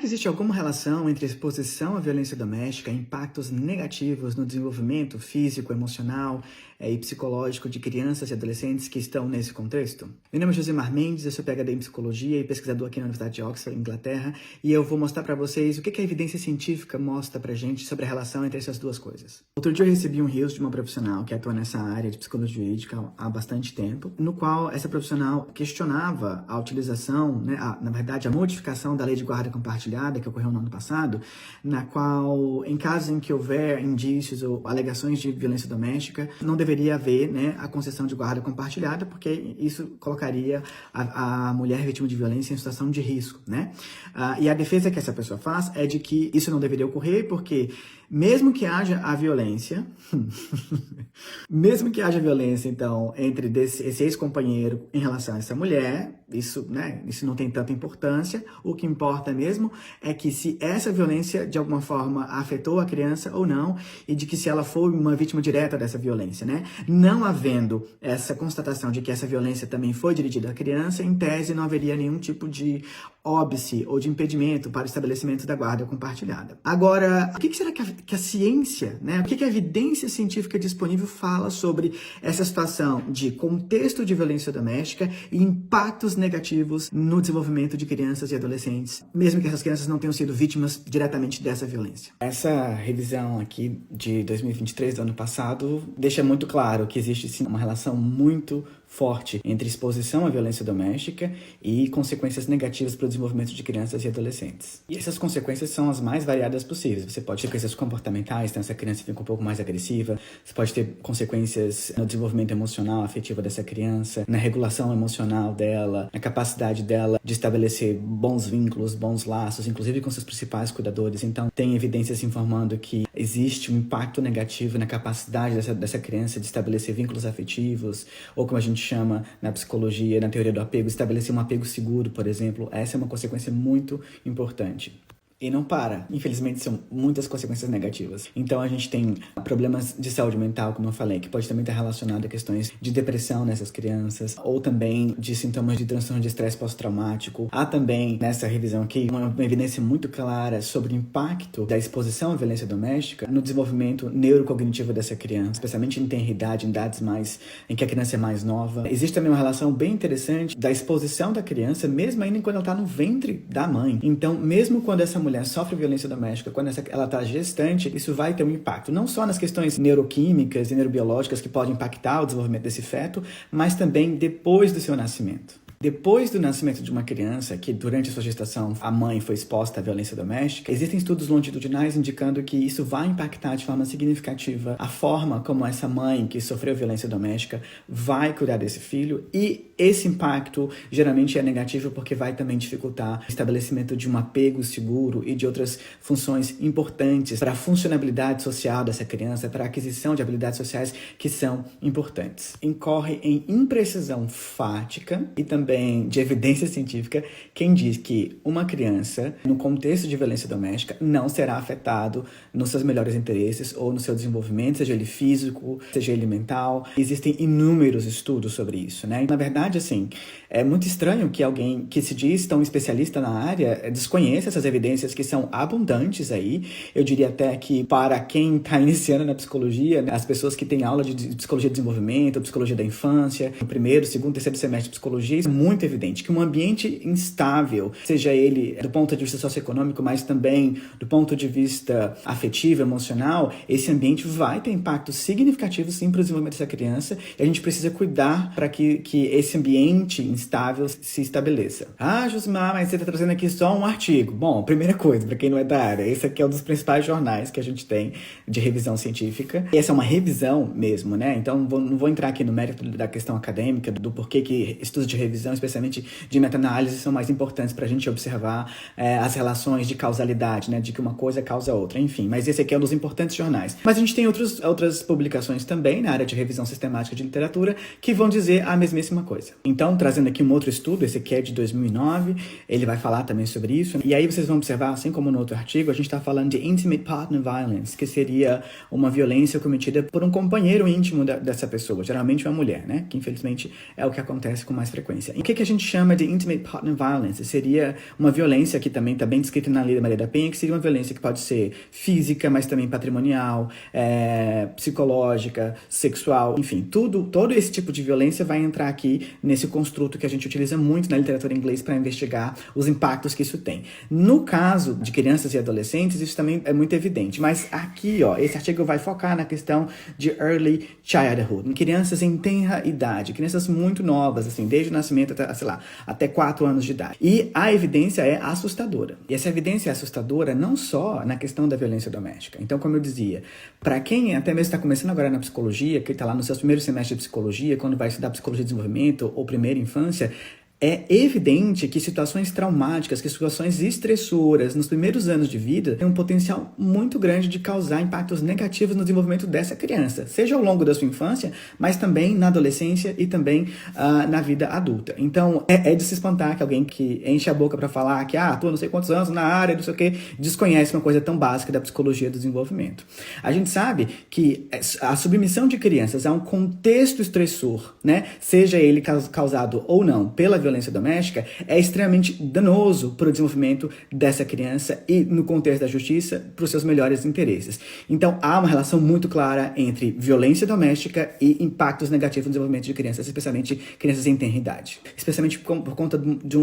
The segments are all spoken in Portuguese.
que existe alguma relação entre a exposição à violência doméstica e impactos negativos no desenvolvimento físico, emocional e psicológico de crianças e adolescentes que estão nesse contexto? Meu nome é Josemar Mendes, eu sou PhD em Psicologia e pesquisador aqui na Universidade de Oxford, Inglaterra, e eu vou mostrar para vocês o que a evidência científica mostra pra gente sobre a relação entre essas duas coisas. Outro dia eu recebi um rios de uma profissional que atua nessa área de psicologia jurídica há bastante tempo, no qual essa profissional questionava a utilização, na verdade, a modificação da lei de guarda compartilhada que ocorreu no ano passado, na qual, em casos em que houver indícios ou alegações de violência doméstica, não deveria haver a concessão de guarda compartilhada, porque isso colocaria a mulher vítima de violência em situação de risco, e a defesa que essa pessoa faz é de que isso não deveria ocorrer, porque mesmo que haja a violência, então, entre esse ex-companheiro em relação a essa mulher, isso não tem tanta importância. O que importa mesmo é que se essa violência, de alguma forma, afetou a criança ou não, e de que se ela foi uma vítima direta dessa violência, Não havendo essa constatação de que essa violência também foi dirigida à criança, em tese não haveria nenhum tipo de óbice ou de impedimento para o estabelecimento da guarda compartilhada. Agora, o que será que a ciência, o que a evidência científica disponível fala sobre essa situação de contexto de violência doméstica e impactos negativos no desenvolvimento de crianças e adolescentes, mesmo que essas crianças não tenham sido vítimas diretamente dessa violência? Essa revisão aqui de 2023, do ano passado, deixa muito claro que existe sim uma relação muito forte entre exposição à violência doméstica e consequências negativas para o desenvolvimento de crianças e adolescentes. E essas consequências são as mais variadas possíveis. Você pode ter consequências comportamentais, então essa criança fica um pouco mais agressiva. Você pode ter consequências no desenvolvimento emocional, afetivo dessa criança, na regulação emocional dela, na capacidade dela de estabelecer bons vínculos, bons laços, inclusive com seus principais cuidadores. Então, tem evidências informando que existe um impacto negativo na capacidade dessa criança de estabelecer vínculos afetivos, ou como a gente chama na psicologia, na teoria do apego, estabelecer um apego seguro, por exemplo. Essa é uma consequência muito importante. E não para. Infelizmente, são muitas consequências negativas. Então, a gente tem problemas de saúde mental, como eu falei, que pode também estar relacionado a questões de depressão nessas crianças, ou também de sintomas de transtorno de estresse pós-traumático. Há também, nessa revisão aqui, uma evidência muito clara sobre o impacto da exposição à violência doméstica no desenvolvimento neurocognitivo dessa criança, especialmente em tenridade, em idades em que a criança é mais nova. Existe também uma relação bem interessante da exposição da criança, mesmo ainda quando ela está no ventre da mãe. Então, mesmo quando essa mulher sofre violência doméstica, quando ela está gestante, isso vai ter um impacto, não só nas questões neuroquímicas e neurobiológicas que podem impactar o desenvolvimento desse feto, mas também depois do seu nascimento. Depois do nascimento de uma criança, que durante a sua gestação a mãe foi exposta à violência doméstica, existem estudos longitudinais indicando que isso vai impactar de forma significativa a forma como essa mãe que sofreu violência doméstica vai cuidar desse filho, e esse impacto geralmente é negativo porque vai também dificultar o estabelecimento de um apego seguro e de outras funções importantes para a funcionalidade social dessa criança, para a aquisição de habilidades sociais que são importantes. Incorre em imprecisão fática e também de evidência científica quem diz que uma criança, no contexto de violência doméstica, não será afetado nos seus melhores interesses ou no seu desenvolvimento, seja ele físico, seja ele mental. Existem inúmeros estudos sobre isso, Na verdade, assim, é muito estranho que alguém que se diz tão especialista na área desconheça essas evidências que são abundantes aí. Eu diria até que para quem está iniciando na psicologia, as pessoas que têm aula de psicologia de desenvolvimento, psicologia da infância, no primeiro, segundo, terceiro semestre de psicologia, é muito evidente que um ambiente instável, seja ele do ponto de vista socioeconômico, mas também do ponto de vista afetivo, emocional, esse ambiente vai ter impacto significativo sim para o desenvolvimento dessa criança, e a gente precisa cuidar para que esse ambiente instável se estabeleça. Ah, Josemar, mas você está trazendo aqui só um artigo. Bom, primeira coisa, para quem não é da área, esse aqui é um dos principais jornais que a gente tem de revisão científica. Essa é uma revisão mesmo, Então, não vou entrar aqui no mérito da questão acadêmica, do porquê que estudos de revisão, especialmente de meta-análise, são mais importantes para a gente observar as relações de causalidade, de que uma coisa causa a outra, enfim. Mas esse aqui é um dos importantes jornais. Mas a gente tem outras publicações também na área de revisão sistemática de literatura que vão dizer a mesmíssima coisa. Então, trazendo aqui um outro estudo, esse aqui é de 2009, ele vai falar também sobre isso. E aí vocês vão observar, assim como no outro artigo, a gente está falando de intimate partner violence, que seria uma violência cometida por um companheiro íntimo dessa pessoa, geralmente uma mulher, Que infelizmente é o que acontece com mais frequência. violência. E o que a gente chama de intimate partner violence? Seria uma violência que também está bem descrita na Lei da Maria da Penha, que seria uma violência que pode ser física, mas também patrimonial, psicológica, sexual, enfim, todo esse tipo de violência vai entrar aqui nesse construto que a gente utiliza muito na literatura inglesa para investigar os impactos que isso tem. No caso de crianças e adolescentes, isso também é muito evidente, mas aqui, ó, esse artigo vai focar na questão de early childhood, em crianças em tenra idade, crianças muito novas, assim, desde o nascimento até, sei lá, até 4 anos de idade. E a evidência é assustadora. E essa evidência é assustadora não só na questão da violência doméstica. Então, como eu dizia, para quem até mesmo está começando agora na psicologia, que está lá nos seus primeiros semestres de psicologia, quando vai estudar psicologia de desenvolvimento ou primeira infância, é evidente que situações traumáticas, que situações estressoras nos primeiros anos de vida têm um potencial muito grande de causar impactos negativos no desenvolvimento dessa criança, seja ao longo da sua infância, mas também na adolescência e também na vida adulta. Então, é de se espantar que alguém que enche a boca para falar que, tô não sei quantos anos na área, não sei o que, desconhece uma coisa tão básica da psicologia do desenvolvimento. A gente sabe que a submissão de crianças a um contexto estressor, né, seja ele causado ou não pela violência doméstica, é extremamente danoso para o desenvolvimento dessa criança e, no contexto da justiça, para os seus melhores interesses. Então, há uma relação muito clara entre violência doméstica e impactos negativos no desenvolvimento de crianças, especialmente crianças em tenra idade. Especialmente por conta de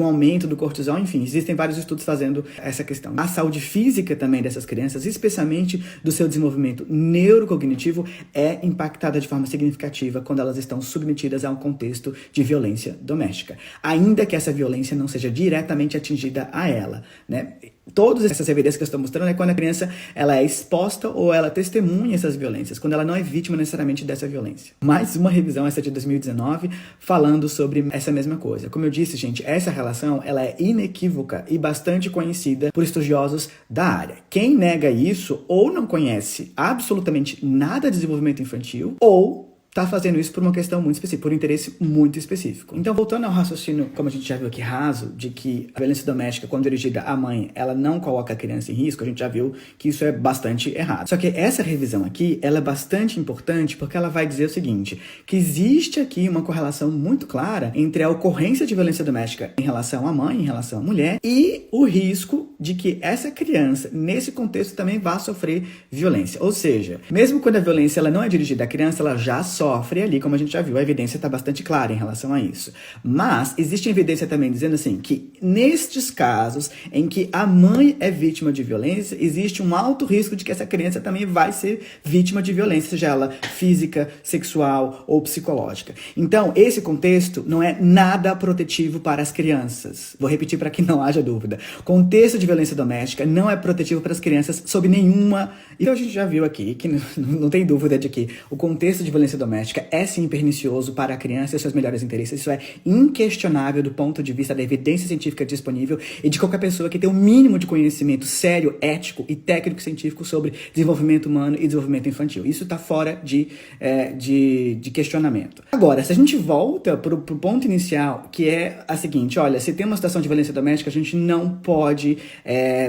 um aumento do cortisol, enfim, existem vários estudos fazendo essa questão. A saúde física também dessas crianças, especialmente do seu desenvolvimento neurocognitivo, é impactada de forma significativa quando elas estão submetidas a um contexto de violência doméstica, ainda que essa violência não seja diretamente atingida a ela, né? Todas essas evidências que eu estou mostrando é quando a criança ela é exposta ou ela testemunha essas violências, quando ela não é vítima necessariamente dessa violência. Mais uma revisão, essa de 2019, falando sobre essa mesma coisa. Como eu disse, gente, essa relação ela é inequívoca e bastante conhecida por estudiosos da área. Quem nega isso ou não conhece absolutamente nada de desenvolvimento infantil ou tá fazendo isso por uma questão muito específica, por um interesse muito específico. Então, voltando ao raciocínio, como a gente já viu aqui, raso, de que a violência doméstica, quando dirigida à mãe, ela não coloca a criança em risco, a gente já viu que isso é bastante errado. Só que essa revisão aqui, ela é bastante importante porque ela vai dizer o seguinte, que existe aqui uma correlação muito clara entre a ocorrência de violência doméstica em relação à mãe, em relação à mulher, e o risco de que essa criança, nesse contexto, também vá sofrer violência. Ou seja, mesmo quando a violência ela não é dirigida à criança, ela já sofre ali, como a gente já viu, a evidência está bastante clara em relação a isso. Mas existe evidência também dizendo assim, que nestes casos em que a mãe é vítima de violência, existe um alto risco de que essa criança também vai ser vítima de violência, seja ela física, sexual ou psicológica. Então, esse contexto não é nada protetivo para as crianças. Vou repetir para que não haja dúvida. O contexto de violência doméstica não é protetivo para as crianças sob nenhuma... Então a gente já viu aqui, que não tem dúvida de que o contexto de violência doméstica é sim pernicioso para a criança e seus melhores interesses. Isso é inquestionável do ponto de vista da evidência científica disponível e de qualquer pessoa que tem um mínimo de conhecimento sério, ético e técnico-científico sobre desenvolvimento humano e desenvolvimento infantil. Isso está fora de questionamento. Agora, se a gente volta para o ponto inicial, que é a seguinte, olha, se tem uma situação de violência doméstica, a gente não pode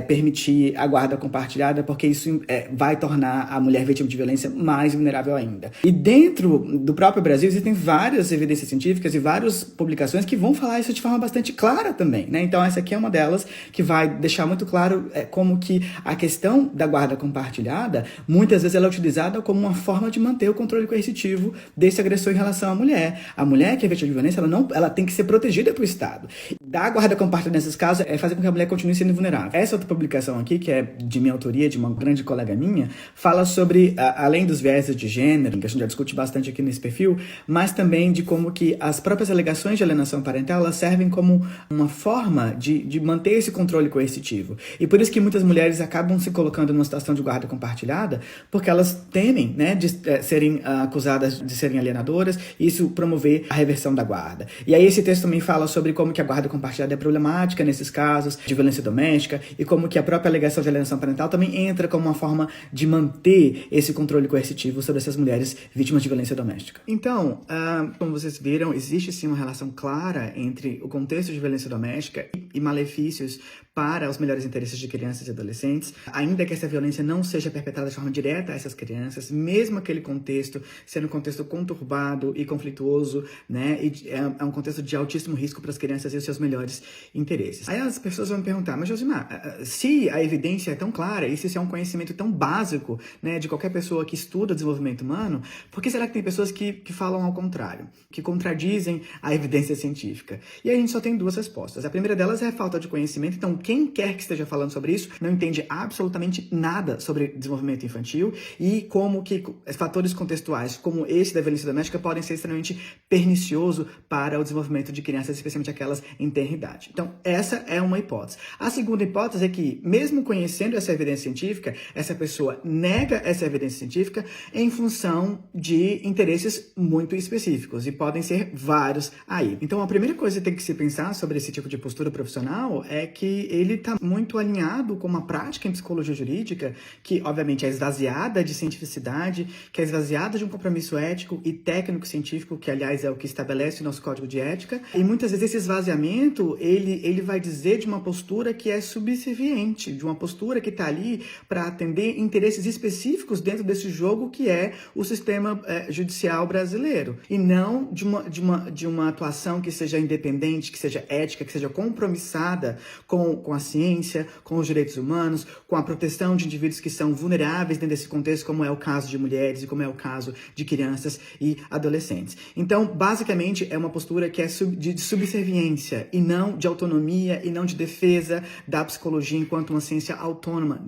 permitir a guarda compartilhada, porque isso vai tornar a mulher vítima de violência mais vulnerável ainda. E dentro do próprio Brasil existem várias evidências científicas e várias publicações que vão falar isso de forma bastante clara também, né? Então essa aqui é uma delas que vai deixar muito claro como que a questão da guarda compartilhada, muitas vezes ela é utilizada como uma forma de manter o controle coercitivo desse agressor em relação à mulher. A mulher que é vítima de violência, ela tem que ser protegida pelo Estado. Dar guarda compartilhada nesses casos é fazer com que a mulher continue sendo vulnerável. Essa outra publicação aqui, que é de minha autoria, de uma grande colega minha, fala sobre, além dos viéses de gênero, que a gente já discute bastante aqui nesse perfil, mas também de como que as próprias alegações de alienação parental, elas servem como uma forma de manter esse controle coercitivo. E por isso que muitas mulheres acabam se colocando numa situação de guarda compartilhada, porque elas temem, né, de serem acusadas de serem alienadoras, e isso promover a reversão da guarda. E aí esse texto também fala sobre como que a guarda compartilhada é problemática nesses casos de violência doméstica, e como que a própria alegação de alienação parental também entra como uma forma de manter esse controle coercitivo sobre essas mulheres vítimas de violência doméstica. Então, como vocês viram, existe sim uma relação clara entre o contexto de violência doméstica e malefícios para os melhores interesses de crianças e adolescentes, ainda que essa violência não seja perpetrada de forma direta a essas crianças, mesmo aquele contexto sendo um contexto conturbado e conflituoso, né, e é um contexto de altíssimo risco para as crianças e os seus melhores interesses. Aí as pessoas vão me perguntar, mas Josimar, se a evidência é tão clara e se isso é um conhecimento tão básico, né, de qualquer pessoa que estuda desenvolvimento humano, por que será que tem pessoas que falam ao contrário, que contradizem a evidência científica? E aí a gente só tem duas respostas. A primeira delas é a falta de conhecimento, então quem quer que esteja falando sobre isso não entende absolutamente nada sobre desenvolvimento infantil e como que fatores contextuais como esse da violência doméstica podem ser extremamente pernicioso para o desenvolvimento de crianças, especialmente aquelas em tenra idade. Então, essa é uma hipótese. A segunda hipótese é que, mesmo conhecendo essa evidência científica, essa pessoa nega essa evidência científica em função de interesses muito específicos, e podem ser vários aí. Então, a primeira coisa que tem que se pensar sobre esse tipo de postura profissional é que ele está muito alinhado com uma prática em psicologia jurídica que, obviamente, é esvaziada de cientificidade, que é esvaziada de um compromisso ético e técnico-científico, que, aliás, é o que estabelece o nosso código de ética. E muitas vezes esse esvaziamento, ele vai dizer de uma postura que é subserviente, de uma postura que está ali para atender interesses específicos dentro desse jogo que é o sistema judicial brasileiro, e não de uma atuação que seja independente, que seja ética, que seja compromissada com a ciência, com os direitos humanos, com a proteção de indivíduos que são vulneráveis dentro desse contexto, como é o caso de mulheres e como é o caso de crianças e adolescentes. Então, basicamente, é uma postura que é de subserviência e não de autonomia e não de defesa da psicologia enquanto uma ciência autônoma.